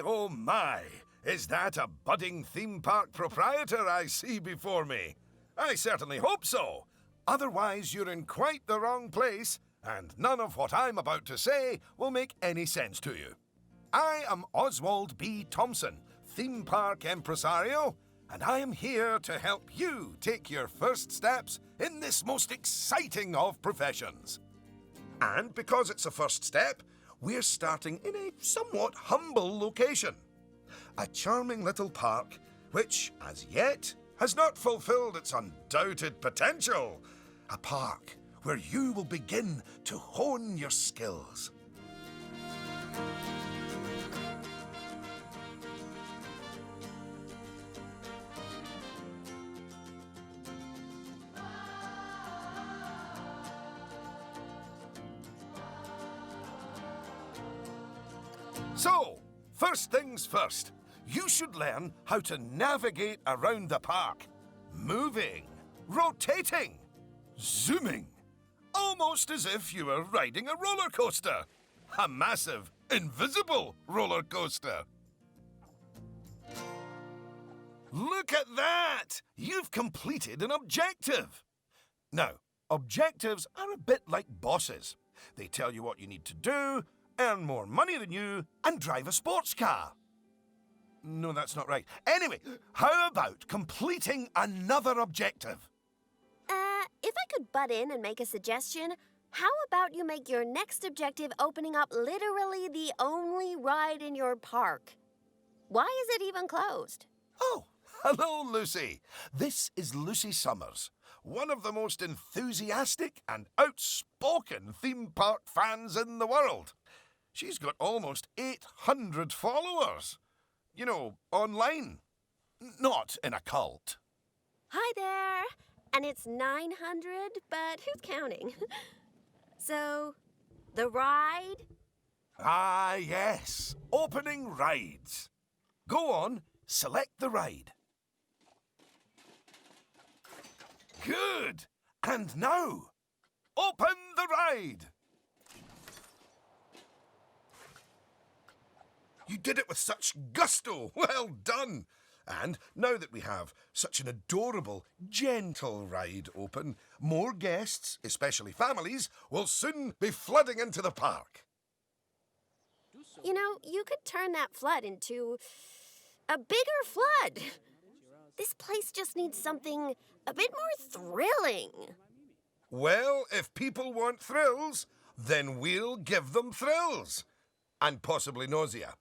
oh my! Is that a budding theme park proprietor I see before me? I certainly hope so. Otherwise, you're in quite the wrong place, and none of what I'm about to say will make any sense to you. I am Oswald B. Thompson, theme park impresario, and I am here to help you take your first steps in this most exciting of professions. And because it's a first step, we're starting in a somewhat humble location. A charming little park, which, as yet, has not fulfilled its undoubted potential. A park where you will begin to hone your skills. So, first things first, you should learn how to navigate around the park. Moving, rotating, zooming, almost as if you were riding a roller coaster. A massive, invisible roller coaster. Look at that! You've completed an objective. Now, objectives are a bit like bosses. They tell you what you need to do, earn more money than you, and drive a sports car. No, that's not right. Anyway, how about completing another objective? If I could butt in and make a suggestion, how about you make your next objective opening up literally the only ride in your park? Why is it even closed? Oh, hello, Lucy. This is Lucy Summers, one of the most enthusiastic and outspoken theme park fans in the world. She's got almost 800 followers. You know, online. Not in a cult. Hi there. And it's 900, but who's counting? So, the ride? Ah, yes. Opening rides. Go on, select the ride. Good. And now, open the ride. You did it with such gusto. Well done. And now that we have such an adorable, gentle ride open, more guests, especially families, will soon be flooding into the park. You know, you could turn that flood into a bigger flood. This place just needs something a bit more thrilling. Well, if people want thrills, then we'll give them thrills. And possibly nausea.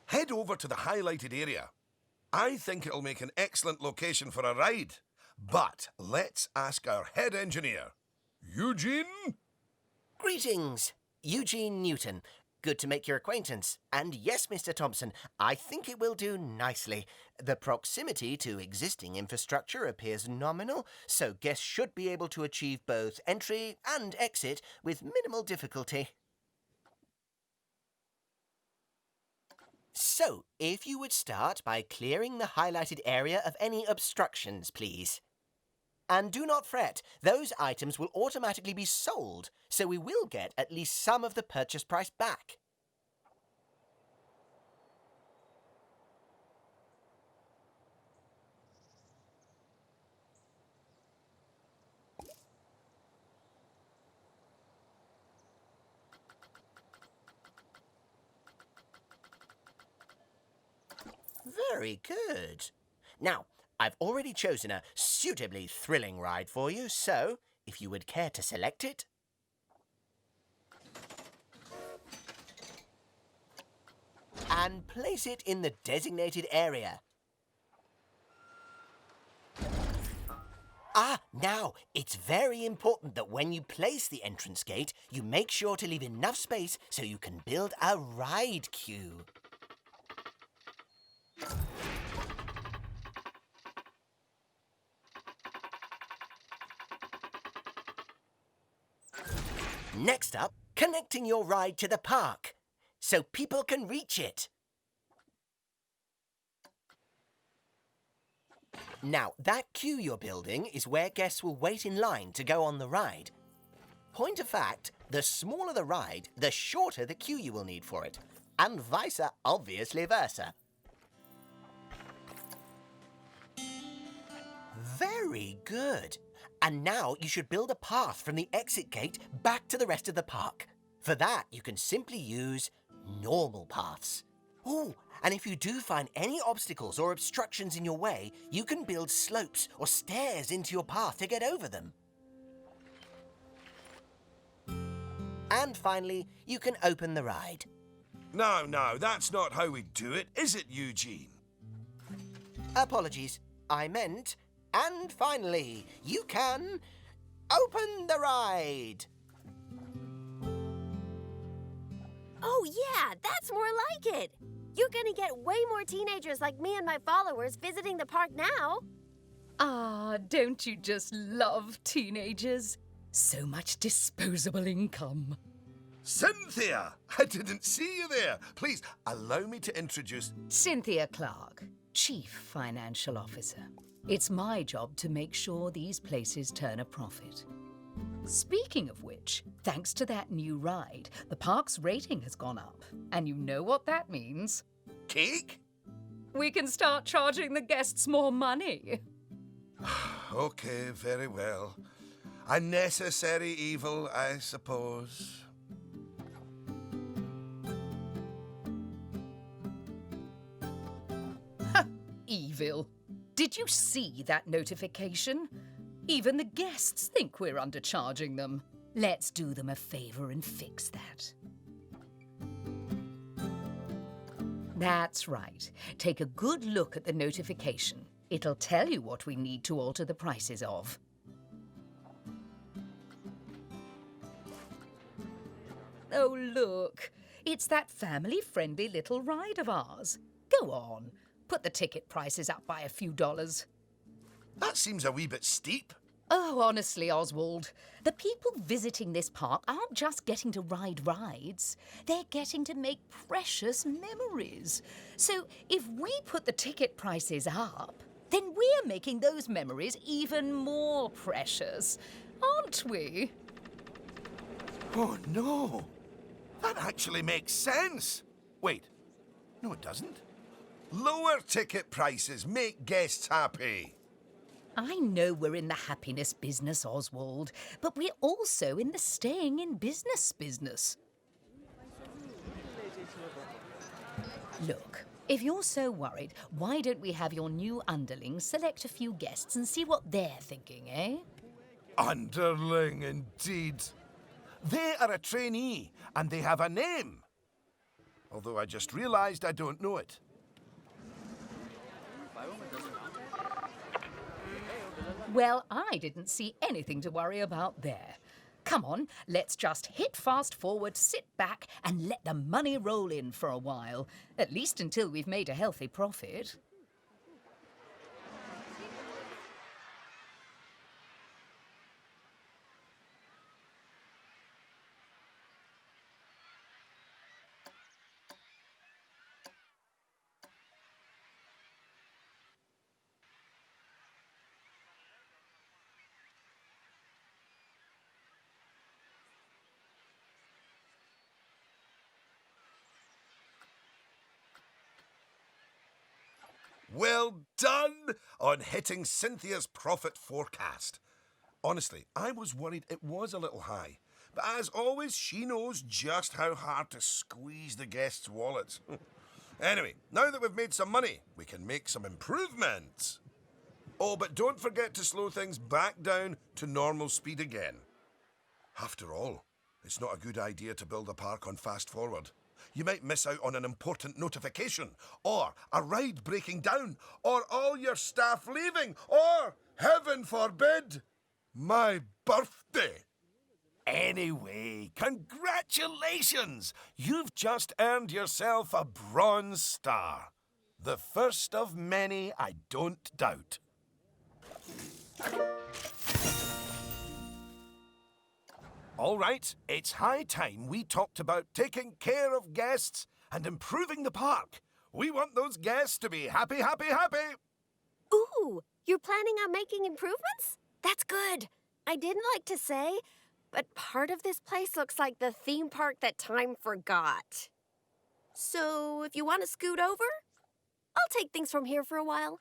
Head over to the highlighted area. I think it'll make an excellent location for a ride. But let's ask our head engineer. Eugene? Greetings, Eugene Newton. Good to make your acquaintance. And yes, Mr. Thompson, I think it will do nicely. The proximity to existing infrastructure appears nominal, so guests should be able to achieve both entry and exit with minimal difficulty. So, if you would start by clearing the highlighted area of any obstructions, please. And do not fret, those items will automatically be sold, so we will get at least some of the purchase price back. Very good. Now, I've already chosen a suitably thrilling ride for you, so if you would care to select it. And place it in the designated area. Now, it's very important that when you place the entrance gate, you make sure to leave enough space so you can build a ride queue. Next up, connecting your ride to the park, so people can reach it. Now, that queue you're building is where guests will wait in line to go on the ride. Point of fact, The smaller the ride, the shorter the queue you will need for it. And obviously versa. Very good. And now you should build a path from the exit gate back to the rest of the park. For that, you can simply use normal paths. Oh, and if you do find any obstacles or obstructions in your way, you can build slopes or stairs into your path to get over them. And finally, you can open the ride. No, that's not how we do it, is it, Eugene? Apologies, I meant, and finally, you can open the ride. Oh, yeah, that's more like it. You're gonna get way more teenagers like me and my followers visiting the park now. Ah, don't you just love teenagers? So much disposable income. Cynthia! I didn't see you there. Please, allow me to introduce... Cynthia Clark, Chief Financial Officer. It's my job to make sure these places turn a profit. Speaking of which, thanks to that new ride, the park's rating has gone up. And you know what that means? Cake? We can start charging the guests more money. Okay, very well. A necessary evil, I suppose. Evil. Did you see that notification? Even the guests think we're undercharging them. Let's do them a favor and fix that. That's right. Take a good look at the notification. It'll tell you what we need to alter the prices of. Oh, look. It's that family-friendly little ride of ours. Go on. Put the ticket prices up by a few dollars. That seems a wee bit steep. Oh, honestly, Oswald, the people visiting this park aren't just getting to ride rides. They're getting to make precious memories. So if we put the ticket prices up, then we're making those memories even more precious, aren't we? Oh, no. That actually makes sense. Wait. No, it doesn't. Lower ticket prices make guests happy. I know we're in the happiness business, Oswald, but we're also in the staying in business business. Look, if you're so worried, why don't we have your new underlings select a few guests and see what they're thinking, eh? Underling, indeed. They are a trainee, and they have a name. Although I just realised I don't know it. Well, I didn't see anything to worry about there. Come on, let's just hit fast forward, sit back, and let the money roll in for a while. At least until we've made a healthy profit. Well done on hitting Cynthia's profit forecast. Honestly, I was worried it was a little high. But as always, she knows just how hard to squeeze the guests' wallets. Anyway, now that we've made some money, we can make some improvements. Oh, but don't forget to slow things back down to normal speed again. After all, it's not a good idea to build a park on fast forward. You might miss out on an important notification, or a ride breaking down, or all your staff leaving, or, heaven forbid, my birthday. Anyway, congratulations! You've just earned yourself a bronze star. The first of many, I don't doubt. All right, it's high time we talked about taking care of guests and improving the park. We want those guests to be happy, happy, happy. Ooh, you're planning on making improvements? That's good. I didn't like to say, but part of this place looks like the theme park that time forgot. So, if you want to scoot over, I'll take things from here for a while.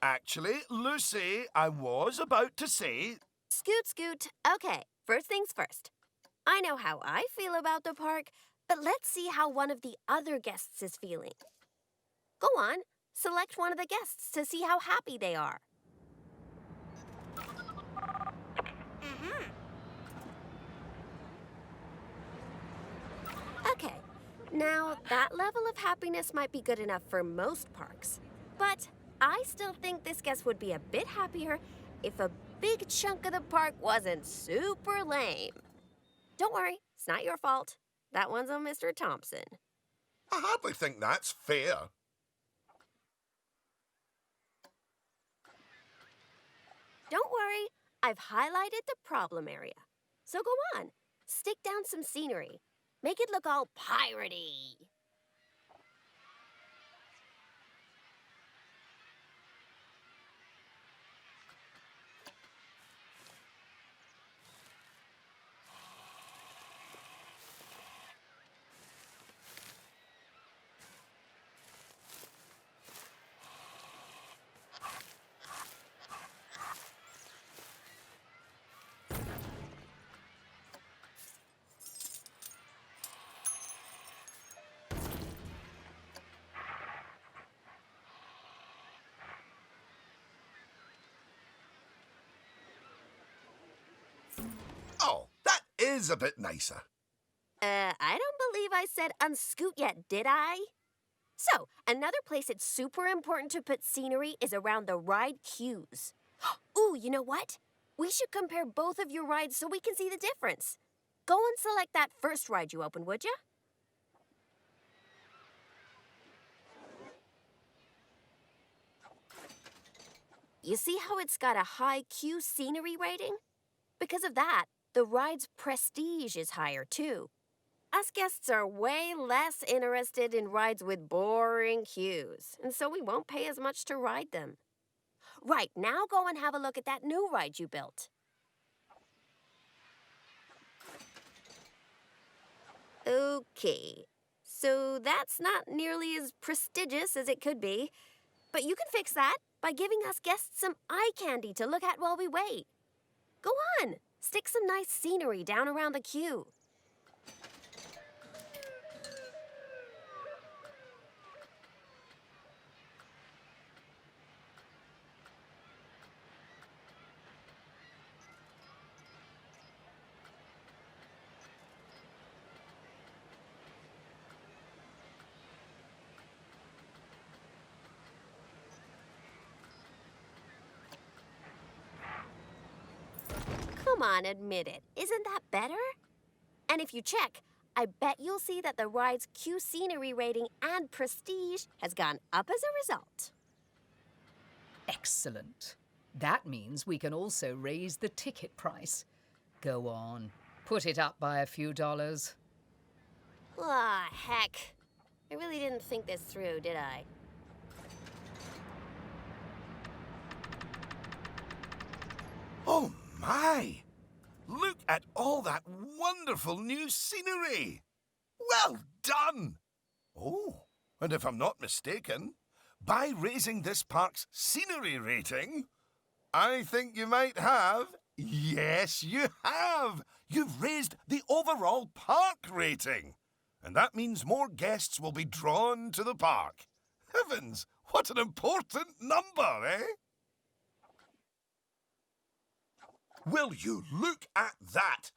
Actually, Lucy, I was about to say... Scoot, scoot. Okay, first things first. I know how I feel about the park, but let's see how one of the other guests is feeling. Go on, select one of the guests to see how happy they are. Okay, now that level of happiness might be good enough for most parks, but I still think this guest would be a bit happier if a big chunk of the park wasn't super lame. Don't worry, it's not your fault. That one's on Mr. Thompson. I hardly think that's fair. Don't worry, I've highlighted the problem area. So go on, stick down some scenery. Make it look all piratey. Oh, that is a bit nicer. I don't believe I said unscoot yet, did I? So, another place it's super important to put scenery is around the ride queues. Ooh, you know what? We should compare both of your rides so we can see the difference. Go and select that first ride you opened, would ya? You see how it's got a high queue scenery rating? Because of that, the ride's prestige is higher too. Us guests are way less interested in rides with boring queues, and so we won't pay as much to ride them. Right, now go and have a look at that new ride you built. Okay, so that's not nearly as prestigious as it could be, but you can fix that by giving us guests some eye candy to look at while we wait. Go on, stick some nice scenery down around the queue. Come on, admit it. Isn't that better? And if you check, I bet you'll see that the ride's queue scenery rating and prestige has gone up as a result. Excellent. That means we can also raise the ticket price. Go on, put it up by a few dollars. Ah, heck. I really didn't think this through, did I? Oh, my! Look at all that wonderful new scenery! Well done! Oh, and if I'm not mistaken, by raising this park's scenery rating, I think you might have... Yes, you have! You've raised the overall park rating. And that means more guests will be drawn to the park. Heavens, what an important number, eh? Will you look at that?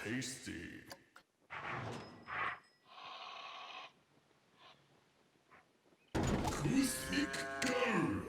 Tasty. Cosmic Go!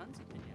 Fancy picnic.